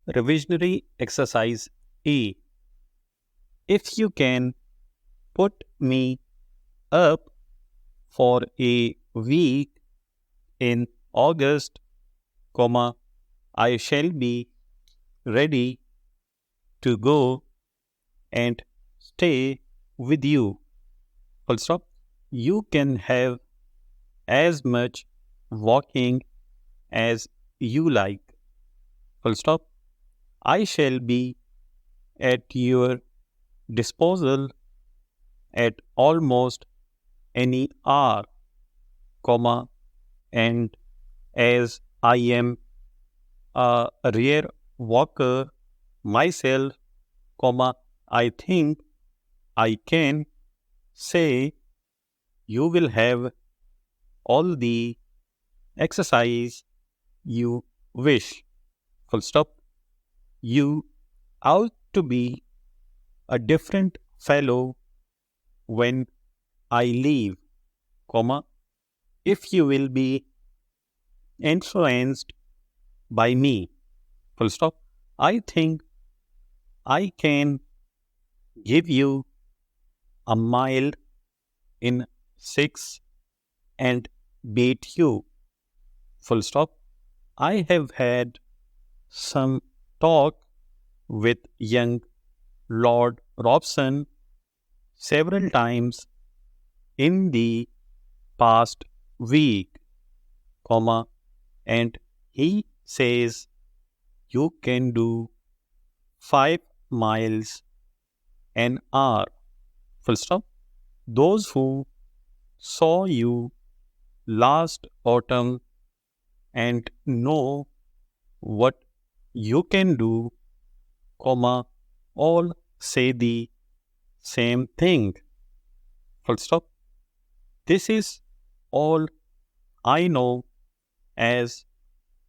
Revisionary Exercise A. If you can put me up for a week in August, I shall be ready to go and stay with you. Full stop. You can have as much walking as you like. Full stop. I shall be at your disposal at almost any hour, and as I am a rare walker myself, I think I can say you will have all the exercise you wish. Full stop. You ought to be a different fellow when I leave, if you will be influenced by me. Full stop. I think I can give you a mile in 6 and beat you. Full stop. I have had some talk with young Lord Robson several times in the past week, and he says you can do 5 miles an hour. Full stop. Those who saw you last autumn and know what you can do, all say the same thing. Full stop. This is all I know as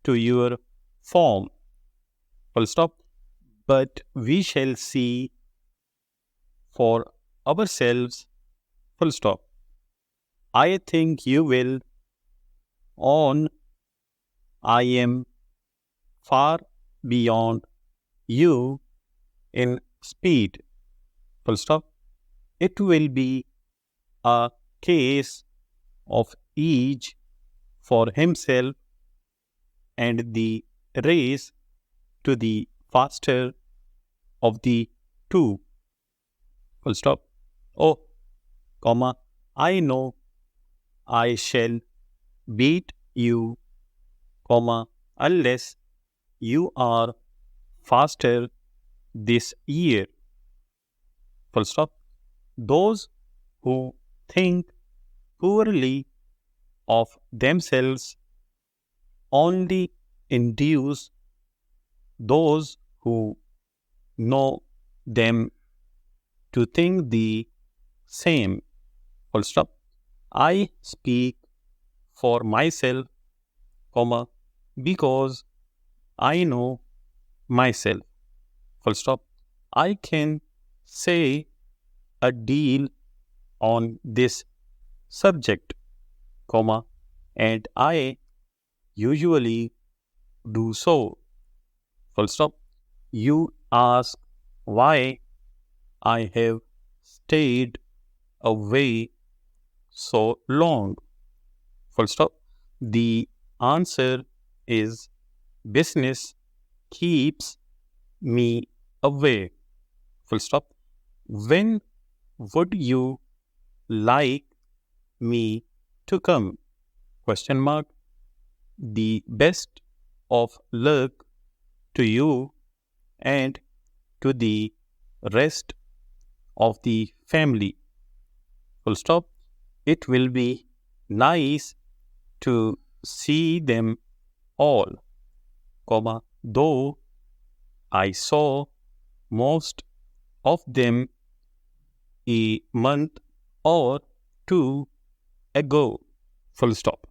to your form. Full stop. But we shall see for ourselves. Full stop. I think you will. On. I am far beyond you in speed. Full stop. It will be a case of each for himself and the race to the faster of the two. Full stop. Oh, I know I shall beat you, unless you are faster this year. Full stop. Those who think poorly of themselves only induce those who know them to think the same. Full stop. I speak for myself, because I know myself. Full stop. I can say a deal on this subject, and I usually do so. Full stop. You ask why I have stayed away so long. Full stop. The answer is business keeps me away. Full stop. When would you like me to come? Question mark. The best of luck to you and to the rest of the family. Full stop. It will be nice to see them all, though I saw most of them a month or two ago. Full stop.